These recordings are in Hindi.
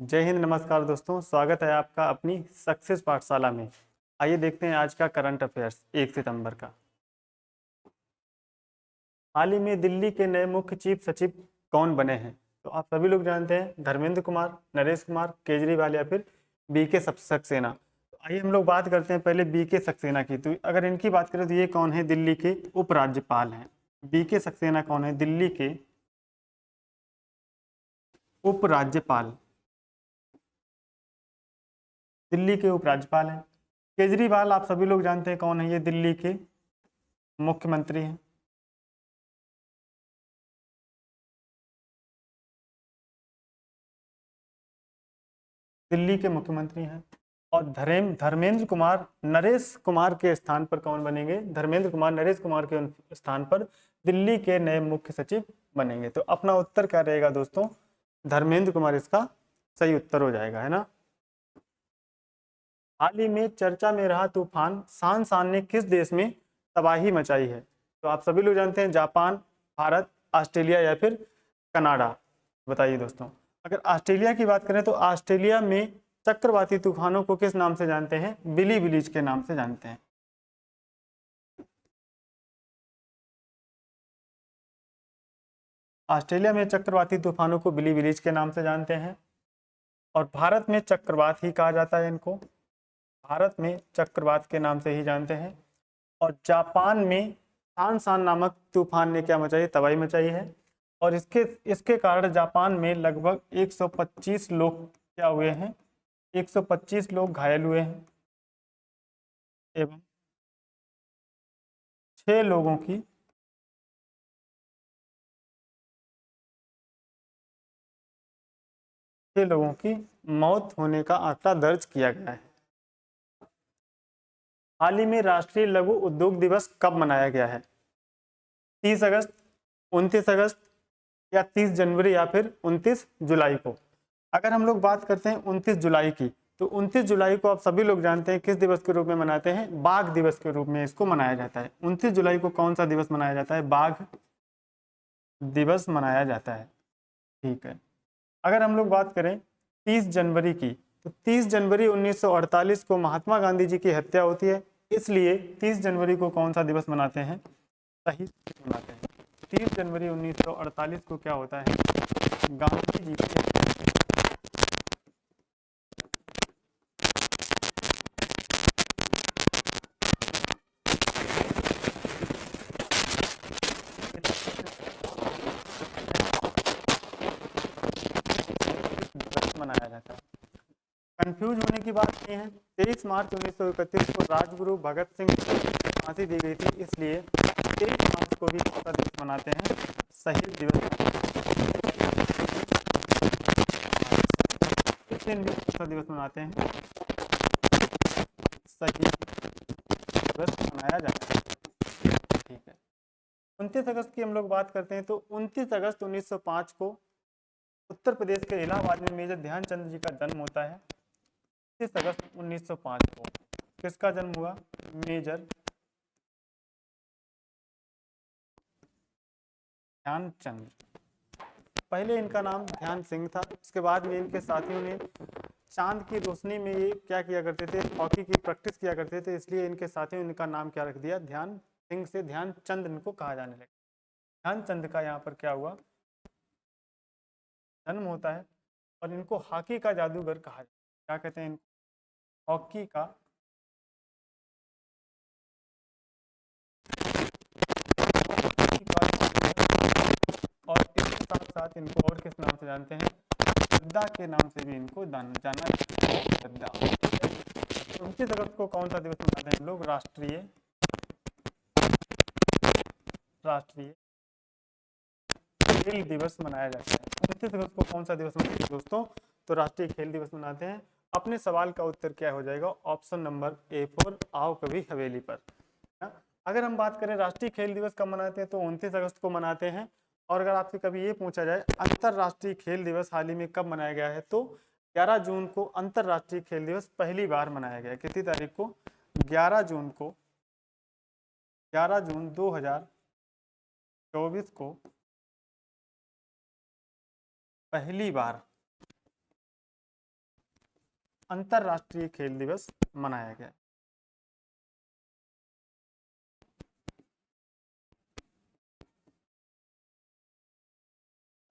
जय हिंद। नमस्कार दोस्तों, स्वागत है आपका अपनी सक्सेस पाठशाला में। आइए देखते हैं आज का करंट अफेयर्स 1 सितंबर का। हाल ही में दिल्ली के नए मुख्य चीफ सचिव कौन बने हैं? तो आप सभी लोग जानते हैं, धर्मेंद्र कुमार, नरेश कुमार, केजरीवाल या फिर बीके सक्सेना। तो आइए हम लोग बात करते हैं पहले बीके सक्सेना की। तो अगर इनकी बात करें तो ये कौन है? दिल्ली के उपराज्यपाल हैं। बीके सक्सेना कौन है? दिल्ली के उपराज्यपाल, दिल्ली के उपराज्यपाल हैं। केजरीवाल आप सभी लोग जानते हैं कौन है? ये दिल्ली के मुख्यमंत्री हैं। दिल्ली के मुख्यमंत्री हैं। और धर्मेंद्र कुमार नरेश कुमार के स्थान पर कौन बनेंगे? धर्मेंद्र कुमार नरेश कुमार के स्थान पर दिल्ली के नए मुख्य सचिव बनेंगे। तो अपना उत्तर क्या रहेगा दोस्तों? धर्मेंद्र कुमार इसका सही उत्तर हो जाएगा, है ना। हाल ही में चर्चा में रहा तूफान सांसान ने किस देश में तबाही मचाई है? तो आप सभी लोग जानते हैं, जापान, भारत, ऑस्ट्रेलिया या फिर कनाडा। बताइए दोस्तों। अगर ऑस्ट्रेलिया की बात करें तो ऑस्ट्रेलिया में चक्रवाती तूफानों को किस नाम से जानते हैं? बिली विलीज के नाम से जानते हैं। ऑस्ट्रेलिया में चक्रवाती तूफानों को बिली विलीज के नाम से जानते हैं। और भारत में चक्रवात ही कहा जाता है इनको। भारत में चक्रवात के नाम से ही जानते हैं। और जापान में सांसान नामक तूफान ने क्या मचाई? तबाही मचाई है। और इसके इसके कारण जापान में लगभग 125 लोग क्या हुए हैं? 125 लोग घायल हुए हैं एवं 6 लोगों की 6 लोगों की मौत होने का आंकड़ा दर्ज किया गया है। हाल ही में राष्ट्रीय लघु उद्योग दिवस कब मनाया गया है? 30 अगस्त, 29 अगस्त या 30 जनवरी या फिर 29 जुलाई को? अगर हम लोग बात करते हैं 29 जुलाई की, तो 29 जुलाई को आप सभी लोग जानते हैं किस दिवस के रूप में मनाते हैं? बाघ दिवस के रूप में इसको मनाया जाता है। 29 जुलाई को कौन सा दिवस मनाया जाता है? बाघ दिवस मनाया जाता है। ठीक है। अगर हम लोग बात करें 30 जनवरी की, तो 30 जनवरी 1948 को महात्मा गांधी जी की हत्या होती है। इसलिए 30 जनवरी को कौन सा दिवस मनाते हैं? शहीद दिवस मनाते हैं। 30 जनवरी 1948 को क्या होता है? गांधी जी की दिवस मनाया जाता है। कंफ्यूज होने की बात नहीं है। 23 मार्च 1931 को राजगुरु भगत सिंह को फांसी दी गई थी, इसलिए 23 मार्च को भी कौन सा दिवस मनाते हैं? शहीद दिवस। किस दिन भी कौन सा दिवस मनाते हैं? शहीद दिवस मनाया जाता है। ठीक है। 29 अगस्त की हम लोग बात करते हैं, तो 29 अगस्त 1905 को उत्तर प्रदेश के इलाहाबाद में मेजर ध्यानचंद जी का जन्म होता है। 30 अगस्त 1905 को किसका जन्म हुआ? मेजर ध्यानचंद। पहले इनका नाम ध्यान सिंह था। इसके बाद में इनके साथियों ने चांद की रोशनी में ये क्या किया करते थे? हॉकी की प्रैक्टिस किया करते थे, इसलिए इनके साथियों ने इनका नाम क्या रख दिया? ध्यान सिंह से ध्यानचंद इनको कहा जाने लगा। ध्यानचंद का यहाँ पर क्या हुआ? जन्म होता है। और इनको हॉकी का जादूगर कहा जाता है। क्या कहते हैं इनको? हॉकी का और इसके साथ साथ इनको और किस नाम से जानते हैं? गद्दा के नाम से भी इनको जाना जाता है। गद्दा। 29 अगस्त को कौन सा दिवस मनाते हैं हम लोग? राष्ट्रीय खेल दिवस मनाया जाता है। 29 अगस्त को कौन सा दिवस मनाते हैं दोस्तों? तो राष्ट्रीय खेल दिवस मनाते हैं। अपने सवाल का उत्तर क्या हो जाएगा? ऑप्शन नंबर ए फॉर आओ कभी हवेली पर। अगर हम बात करें राष्ट्रीय खेल दिवस कब मनाते हैं, तो 29 अगस्त को मनाते हैं। और अगर आपसे कभी ये पूछा जाए अंतरराष्ट्रीय खेल दिवस हाल ही में कब मनाया गया है, तो 11 जून को अंतरराष्ट्रीय खेल दिवस पहली बार मनाया गया। कितनी तारीख को? 11 जून को, 11 जून 2024 को पहली बार अंतरराष्ट्रीय खेल दिवस मनाया गया?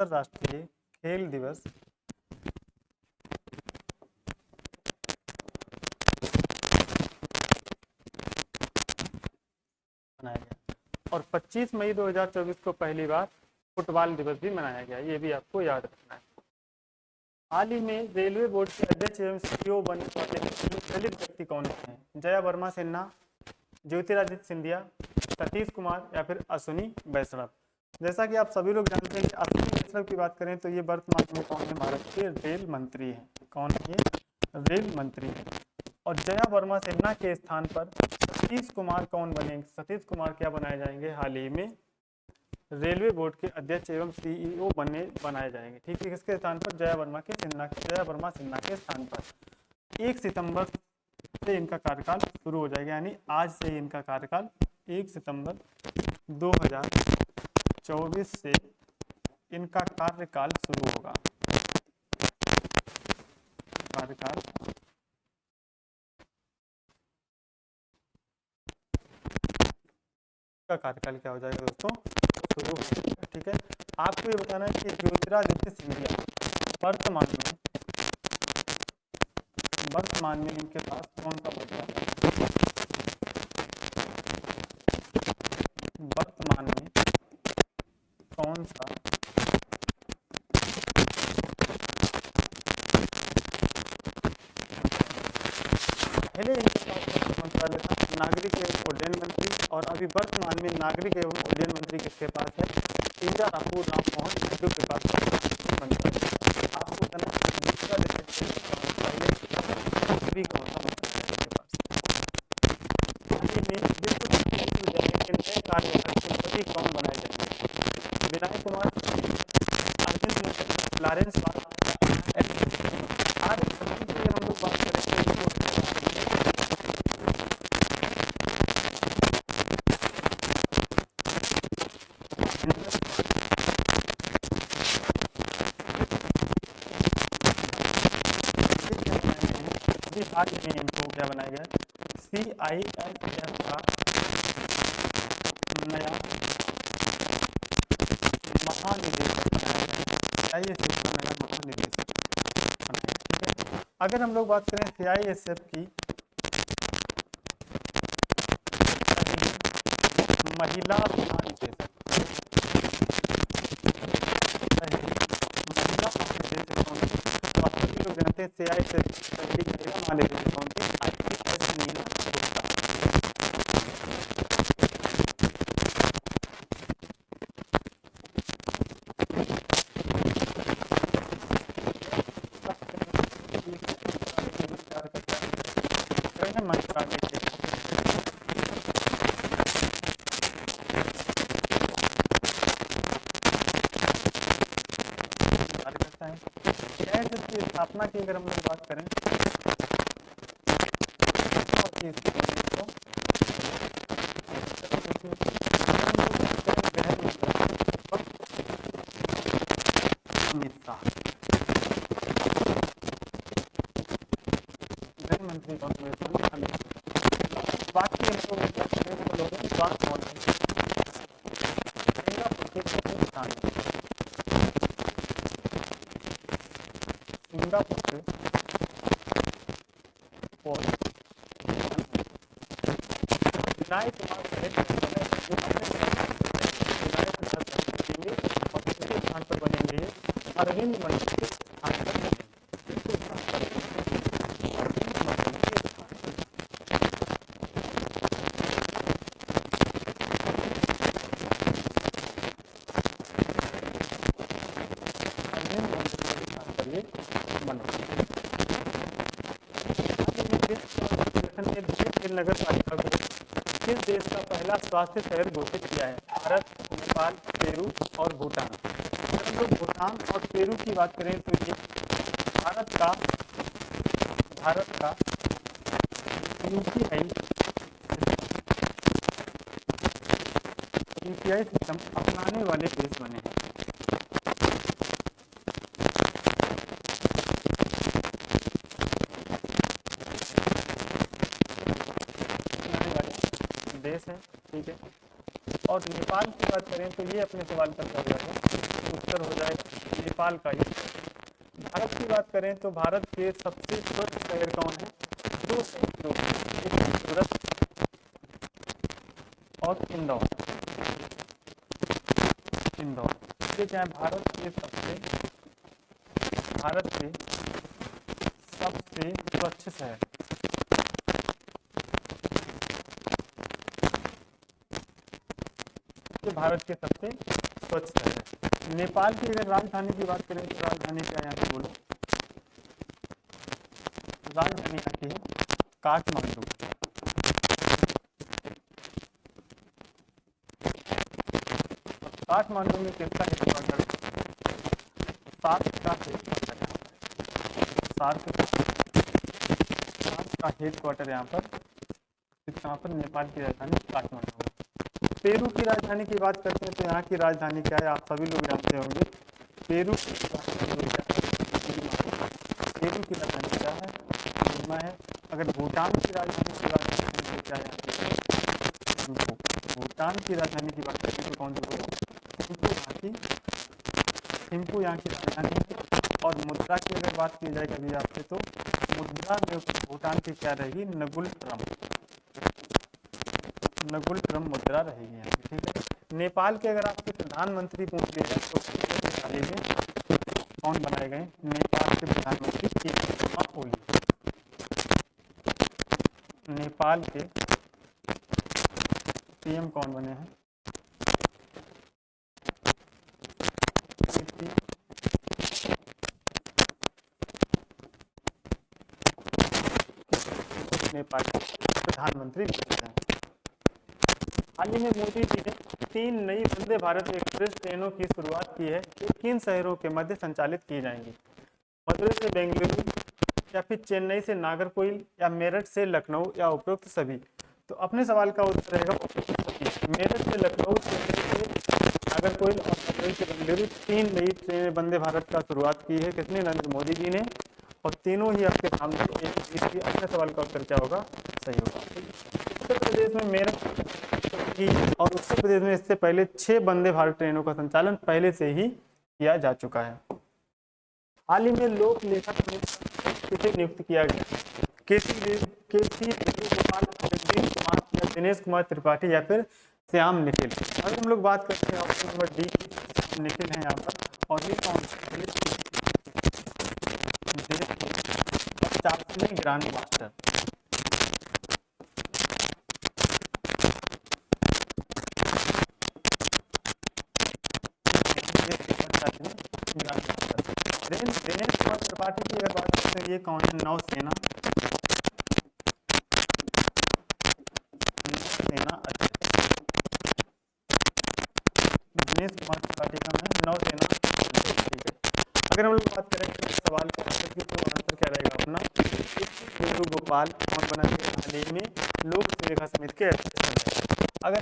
अंतरराष्ट्रीय खेल दिवस मनाया गया। और 25 मई 2024 को पहली बार फुटबॉल दिवस भी मनाया गया, ये भी आपको याद रखना है। हाल ही में रेलवे बोर्ड के अध्यक्ष एवं सीईओ बनने वाले दलित व्यक्ति कौन हैं? जया वर्मा सिन्हा, ज्योतिरादित्य सिंधिया, सतीश कुमार या फिर अश्विनी वैष्णव। जैसा कि आप सभी लोग जानते हैं कि अश्विनी वैष्णव की बात करें तो ये वर्तमान में कौन है? भारत के रेल मंत्री हैं। कौन है ये? रेल मंत्री हैं। और जया वर्मा सिन्हा के स्थान पर सतीश कुमार कौन बनेंगे? सतीश कुमार क्या बनाए जाएंगे? हाल ही में रेलवे बोर्ड के अध्यक्ष एवं सीईओ बनाए जाएंगे। ठीक है, किसके स्थान पर? जया वर्मा सिन्हा के स्थान पर 1 सितंबर से इनका कार्यकाल शुरू हो जाएगा, यानी आज से इनका कार्यकाल 1 सितंबर 2024 से इनका कार्यकाल शुरू होगा। कार्यकाल का कार्यकाल क्या हो जाएगा दोस्तों? शुरू हो जाएगा। ठीक है, आपको ये बताना है कि ज्योतिरादित्य सिंधिया वर्तमान में इनके पास कौन सा पद है? वर्तमान में कौन सा पहले इनके पास मंत्रालय था? नागरिक एवं उड्डयन मंत्री। और अभी वर्तमान में नागरिक एवं उड्डयन मंत्री किसके पास है? इंदिरा राममोहन नायडू के पास मंत्रालय। आपको बताना दूसरा भी कौन सा मंत्रालय के पास? कुलपति कौन बनाए जाएंगे? विनय कुमार, अरविंद लॉरेंस, आज हम लोग बात करेंगे आज में इनको क्या बनाया गया? CISF का नया महानिदेशक बनाया। CISF का नया महानिदेशक बनाया। ठीक है, अगर हम लोग बात करें CISF की महिला महानिदेशक, तो आप सभी लोग जानते हैं CISF महिला महानिदेशक कौन थी? IPS नीला गुप्ता। मंत्रालय के की स्थापना की अगर हम लोग बात करें अमित शाह गृह मंत्री कौन हुए? बाकी हमको बात कौन है? सिंगापुर से विनय कुमार स्थान पर बनेंगे अरविंद मंत्री के स्थान पर बनेंगे। नगर पालिका को किस देश का पहला स्वास्थ्य शहर घोषित किया है? भारत, नेपाल, पेरू और भूटान। अगर हम लोग भूटान और पेरू की बात करें तो ये भारत का यूपीआई सिस्टम अपनाने वाले देश बने हैं। देश है, ठीक है। और नेपाल की बात करें तो ये अपने सवाल का क्या हो जाएगा, उत्तर हो जाएगा नेपाल का ही। भारत की बात करें तो भारत के सबसे स्वच्छ शहर कौन है, दो शहरों, एक सूरत और इंदौर। इंदौर ये क्या है, भारत के सबसे स्वच्छ शहर। ये भारत के सबसे स्वच्छ शहर है। नेपाल की अगर राजधानी की बात करें तो राजधानी क्या है, यहाँ पे बोलो, राजधानी यहाँ की है काठमांडू। काठमांडू में किसका हेडक्वार्टर, सार्क का हेडक्वार्टर यहाँ पर, सार्क का हेडक्वार्टर यहाँ पर नेपाल की राजधानी काठमांडू है। पेरू की राजधानी की बात करते हैं तो यहाँ की राजधानी क्या है, आप सभी लोग जानते होंगे। पेरू की राजधानी क्या है, लिमा है। अगर भूटान की राजधानी की बात करते हैं तो क्या है, भूटान की राजधानी की बात करें तो कौन सी बोलो, थिम्पू यहाँ की राजधानी है। और मुद्रा की अगर बात की जाए कभी आपसे तो मुद्रा में भूटान की क्या रहेगी, नगुल ट्रम मुद्रा रहेगी यहाँ की, ठीक है। नेपाल के अगर आपसे प्रधानमंत्री पूछ लिया जाए तो हाल ही में कौन बनाए गए, नेपाल के प्रधानमंत्री केपी शर्मा ओली। नेपाल के पीएम कौन बने हैं, नेपाल के प्रधानमंत्री बनते हैं। हाल ही में मोदी जी ने 3 नई वंदे भारत एक्सप्रेस ट्रेनों की शुरुआत की है, जो किन शहरों के मध्य संचालित की जाएंगी, मदुरै से बेंगलुरु या फिर चेन्नई से नागरकोइल या मेरठ से लखनऊ या उपरोक्त सभी। तो अपने सवाल का उत्तर रहेगा मेरठ से लखनऊ, चेन्नई से नागरकोइल और मदुरै से बेंगलुरु 3 नई ट्रेनें वंदे भारत का शुरुआत की है, किसने, नरेंद्र मोदी जी ने। और तीनों ही आपके सामने इसलिए अपने सवाल का उत्तर क्या होगा, सही होगा। उत्तर प्रदेश में मेरठ की और उत्तर प्रदेश में इससे पहले 6 वंदे भारत ट्रेनों का संचालन पहले से ही किया जा चुका है। हाल ही में लोक लेखा किसे नियुक्त किया गया, केसी वेणुगोपाल, जगदीश कुमार या दिनेश कुमार त्रिपाठी या फिर श्याम निखिल। अगर हम लोग बात करते हैं ऑप्शन नंबर डी की, निखिल है यहाँ पर। और ये कौन ग्रांड मास्टर, दिनेश कुमार त्रिपाठी की अगर बात करते हैं ये कौन है, नौसेना दिनेश कुमार त्रिपाठी का है नौसेना, ठीक है। अगर हम लोग बात करें सवाल का आंसर की तो आंसर क्या रहेगा अपना, वेणुगोपाल कौन बना के हाल ही में लोक लेखा समिति के अध्यक्ष हैं। अगर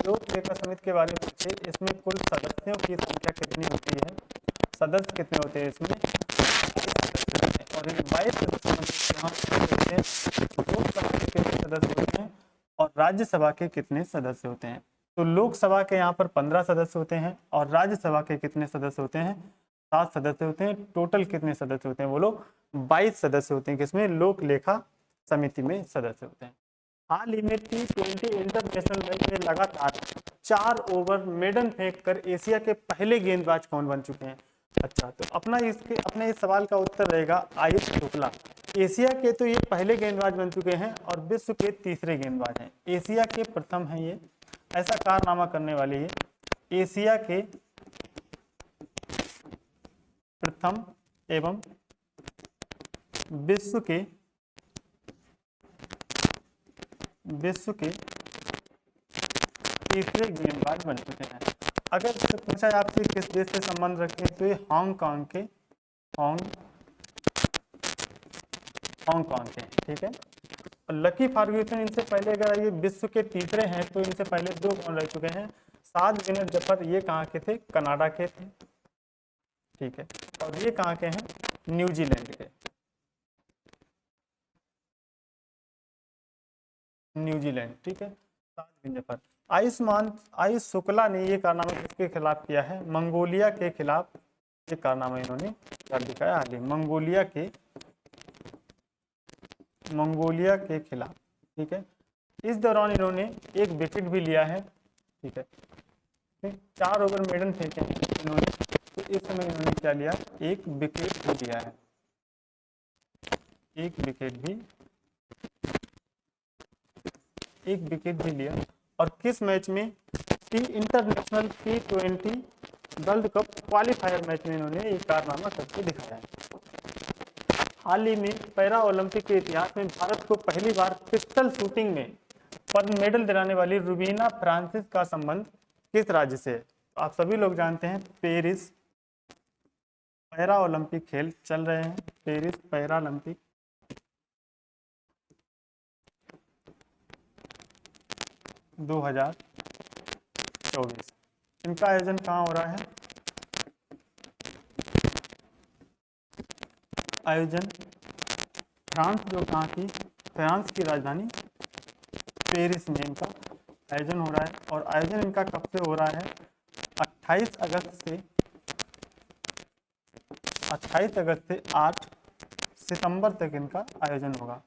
लोक लेखा समिति के बारे में पूछे, इसमें कुल सदस्यों की संख्या कितनी होती है, सदस्य कितने होते हैं इसमें, और इन 22 सदस्यों लोकसभा के कितने सदस्य होते हैं और राज्यसभा के कितने सदस्य होते हैं। तो लोकसभा के यहाँ पर 15 सदस्य होते हैं और राज्यसभा के कितने सदस्य होते हैं, 7 सदस्य होते हैं। टोटल कितने सदस्य होते हैं बोलो, 22 सदस्य होते हैं, किसमें, लोक लेखा समिति में सदस्य होते हैं। हाल ही में T20 इंटरनेशनल मैच में लगातार 4 ओवर मेडन फेंक कर एशिया के पहले गेंदबाज कौन बन चुके हैं। अच्छा, तो अपने इस सवाल का उत्तर रहेगा आयुष शुक्ला। एशिया के तो ये पहले गेंदबाज बन चुके हैं और विश्व के तीसरे गेंदबाज हैं। एशिया के प्रथम हैं ये, ऐसा कारनामा करने वाले ये एशिया के प्रथम एवं विश्व के तीसरे गेंदबाज बन चुके हैं। अगर पूछा जाए आपसे किस देश से संबंध रखते हैं तो ये हांगकांग के, ठीक है। और लकी फर्ग्यूसन इनसे पहले, अगर ये विश्व के तीसरे हैं तो इनसे पहले 2 कौन रह चुके हैं, साद विनर जफर, ये कहाँ के थे, कनाडा के थे, ठीक है। और ये कहाँ के हैं, न्यूजीलैंड के, ठीक है। ताज जफर। आयुष शुक्ला ने ये कारनामा किसके खिलाफ किया है? मंगोलिया के खिलाफ ये कारनामा इन्होंने कर दिखाया हाल ही, मंगोलिया के खिलाफ। ठीक है, इस दौरान इन्होंने एक विकेट भी लिया है। ठीक है, 4 ओवर मेडन फेंके हैं इन्होंने, तो इस समय इन्होंने क्या लिया? एक विकेट भी लिया है, एक विकेट भी लिया। और किस मैच में? International T20 world cup qualifier match में इन्होंने ये कारनामा करके दिखाया है। हाल ही में पैरा ओलंपिक के इतिहास में भारत को पहली बार पिस्टल शूटिंग में पद्म मेडल दिलाने वाली रुबीना फ्रांसिस का संबंध किस राज्य से है? आप सभी लोग जानते हैं पेरिस पैरा ओलंपिक खेल चल रहे हैं, पेरिस पैरा ओलंपिक 2024। इनका आयोजन कहाँ हो रहा है? आयोजन फ्रांस, जो कहाँ की? फ्रांस की राजधानी पेरिस में इनका आयोजन हो रहा है। और आयोजन इनका कब से हो रहा है? 28 अगस्त से 8 सितंबर तक इनका आयोजन होगा।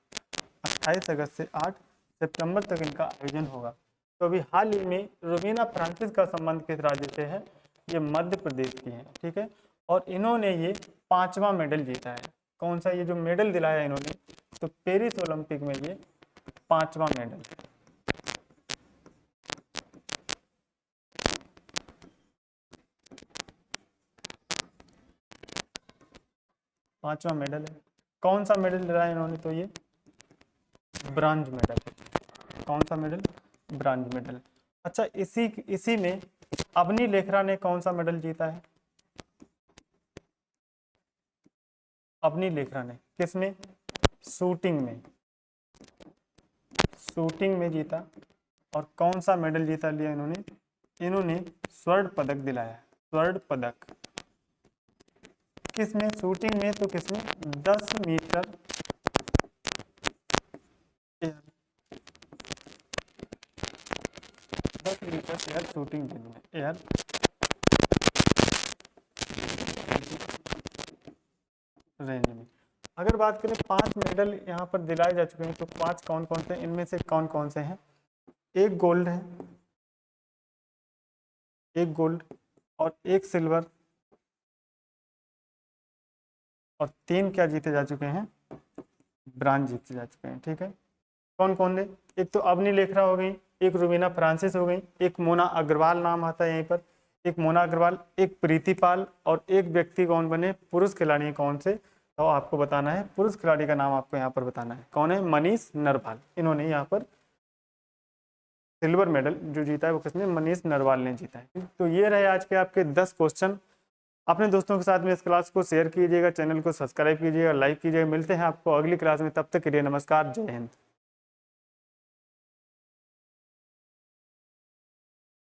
28 अगस्त से 8 सितंबर तक इनका आयोजन होगा। तो अभी हाल ही में रुबीना फ्रांसिस का संबंध किस राज्य से है? ये मध्य प्रदेश की है। ठीक है, और इन्होंने ये 5वां मेडल जीता है। कौन सा? ये जो मेडल दिलाया इन्होंने, तो पेरिस ओलंपिक में ये 5वां मेडल, 5वां मेडल है। कौन सा मेडल दिलाया इन्होंने? तो ये ब्रॉन्ज मेडल। कौन सा मेडल? Bronze medal. अच्छा, इसी में अवनी लेखरा ने कौन सा मेडल जीता है? अवनी लेखरा ने किसमें? शूटिंग में जीता। और कौन सा मेडल जीता लिया इन्होंने? इन्होंने स्वर्ण पदक दिलाया है, स्वर्ण पदक। किसमें? शूटिंग में। तो किसमें? 10 मीटर एयर शूटिंग में, एयर रेंज में। अगर बात करें 5 मेडल यहाँ पर दिलाए जा चुके हैं, तो 5 कौन कौन से? इनमें से कौन कौन से हैं? एक गोल्ड है, एक गोल्ड और एक सिल्वर, और 3 क्या जीते जा चुके हैं? ब्रांज जीते जा चुके हैं। ठीक है, कौन कौन है? एक तो अवनी लेखरा हो गई, एक रुबीना फ्रांसिस हो गई, एक मोना अग्रवाल नाम आता है यहीं पर, एक मोना अग्रवाल, एक प्रीति पाल, और एक व्यक्ति कौन बने? पुरुष खिलाड़ी कौन से? तो आपको बताना है, पुरुष खिलाड़ी का नाम आपको यहाँ पर बताना है। कौन है? मनीष नरवाल। इन्होंने यहाँ पर सिल्वर मेडल जो जीता है वो किसने? मनीष नरवाल ने जीता है। तो ये रहे आज के आपके 10 क्वेश्चन। अपने दोस्तों के साथ में इस क्लास को शेयर कीजिएगा, चैनल को सब्सक्राइब कीजिएगा, लाइक कीजिएगा। मिलते हैं आपको अगली क्लास में, तब तक के लिए नमस्कार, जय हिंद।